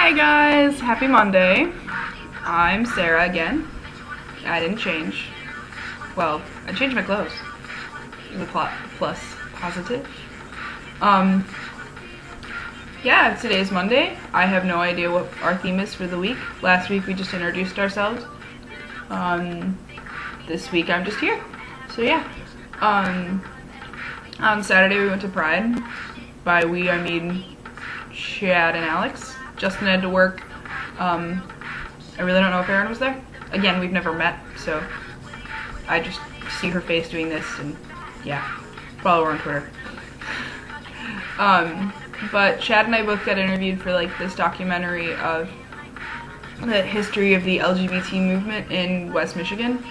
Hi guys, happy Monday. I'm Sarah again. I didn't change. Well, I changed my clothes. The plus positive. Yeah, today's Monday. I have no idea what our theme is for the week. Last week we just introduced ourselves. This week I'm just here. So yeah. On Saturday we went to Pride. By we, I mean Chad and Alex. Justin had to work. I really don't know if Erin was there. Again, we've never met, so I just see her face doing this, and yeah, follow her on Twitter. But Chad and I both got interviewed for like this documentary of the history of the LGBT movement in West Michigan,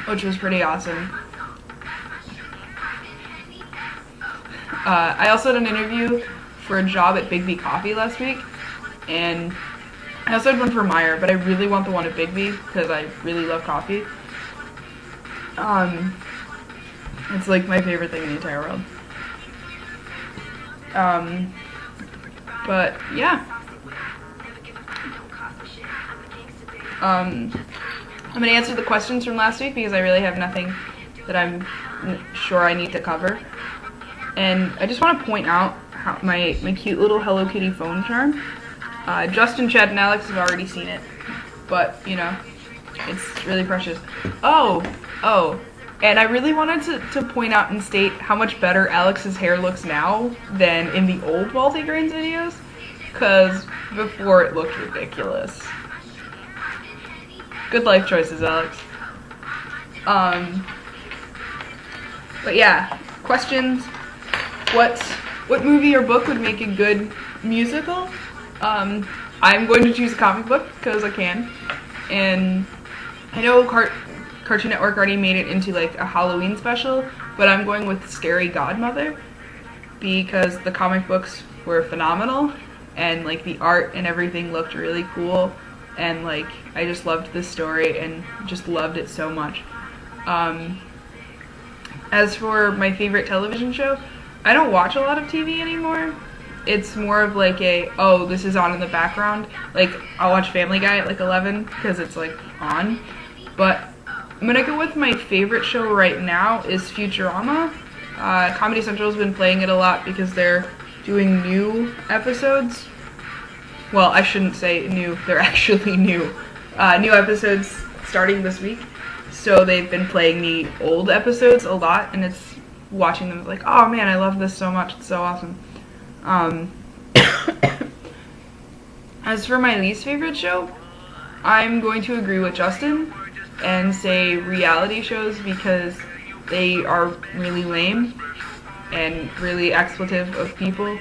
which was pretty awesome. I also had an interview for a job at Big B Coffee last week, and I also had one for Meyer, but I really want the one at Big B because I really love coffee. It's like my favorite thing in the entire world. But yeah. I'm gonna answer the questions from last week because I really have nothing that I'm sure I need to cover. And I just want to point out how my cute little Hello Kitty phone charm. Justin, Chad, and Alex have already seen it, but you know, it's really precious. Oh, and I really wanted to point out and state how much better Alex's hair looks now than in the old multigrains videos, because before it looked ridiculous. Good life choices, Alex. But yeah, questions. What movie or book would make a good musical? I'm going to choose a comic book because I can, and I know Cartoon Network already made it into like a Halloween special, but I'm going with Scary Godmother because the comic books were phenomenal and like the art and everything looked really cool, and like I just loved this story and just loved it so much. As for my favorite television show, I don't watch a lot of TV anymore. It's more of like oh, this is on in the background. Like, I'll watch Family Guy at like 11 because it's like on. But I'm gonna go with my favorite show right now is Futurama. Comedy Central's been playing it a lot because they're doing new episodes. Well, I shouldn't say new, they're actually new. New episodes starting this week. So they've been playing the old episodes a lot, and it's watching them like, oh man, I love this so much, it's so awesome. As for my least favorite show, I'm going to agree with Justin and say reality shows because they are really lame and really expletive of people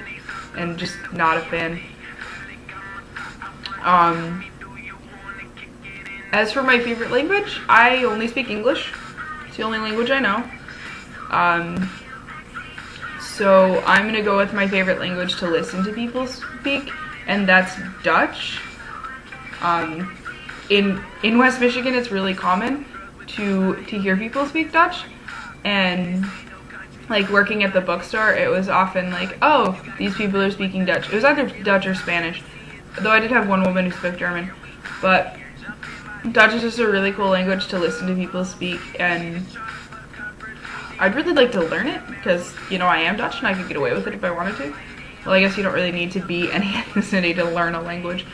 and just not a fan. As for my favorite language, I only speak English. It's the only language I know. So I'm gonna go with my favorite language to listen to people speak, and that's Dutch. In West Michigan, it's really common to hear people speak Dutch, and like working at the bookstore, it was often like, oh, these people are speaking Dutch. It was either Dutch or Spanish, though I did have one woman who spoke German, but Dutch is just a really cool language to listen to people speak, and I'd really like to learn it because, you know, I am Dutch and I could get away with it if I wanted to. Well, I guess you don't really need to be any ethnicity to learn a language.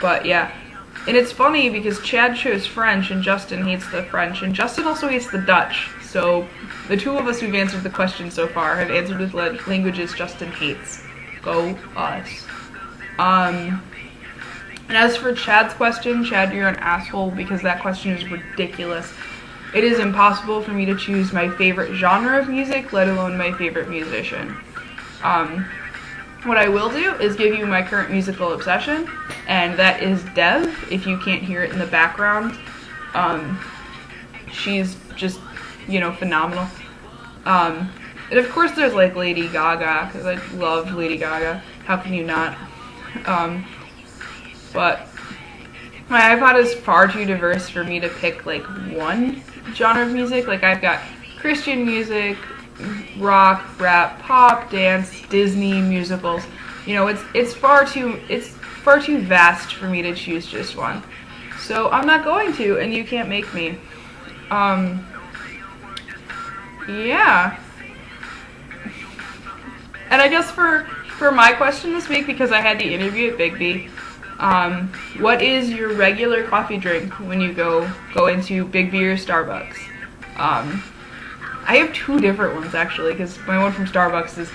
But yeah. And it's funny because Chad chose French and Justin hates the French, and Justin also hates the Dutch. So the two of us who've answered the question so far have answered with languages Justin hates. Go us. And as for Chad's question, Chad, you're an asshole because that question is ridiculous. It is impossible for me to choose my favorite genre of music, let alone my favorite musician. What I will do is give you my current musical obsession, and that is Dev, if you can't hear it in the background. She's just, you know, phenomenal. And of course there's like Lady Gaga, because I love Lady Gaga. How can you not? But my iPod is far too diverse for me to pick like one genre of music. Like, I've got Christian music, rock, rap, pop, dance, Disney, musicals. You know, it's far too vast for me to choose just one. So I'm not going to, and you can't make me. Yeah. And I guess for my question this week, because I had the interview at Big B, what is your regular coffee drink when you go into Big B or Starbucks? I have two different ones actually, because my one from Starbucks is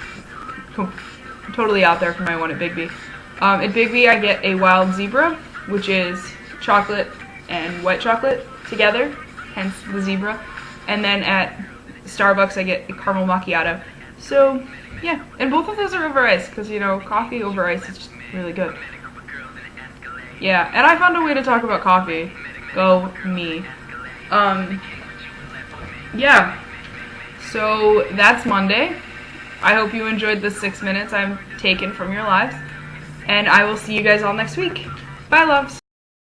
totally out there from my one at Big B. At Big B I get a wild zebra, which is chocolate and white chocolate together, hence the zebra. And then at Starbucks I get a caramel macchiato. So yeah, and both of those are over ice, because you know, coffee over ice is just really good. Yeah, and I found a way to talk about coffee. Go me. Yeah. So that's Monday. I hope you enjoyed the 6 minutes I've taken from your lives. And I will see you guys all next week. Bye, loves.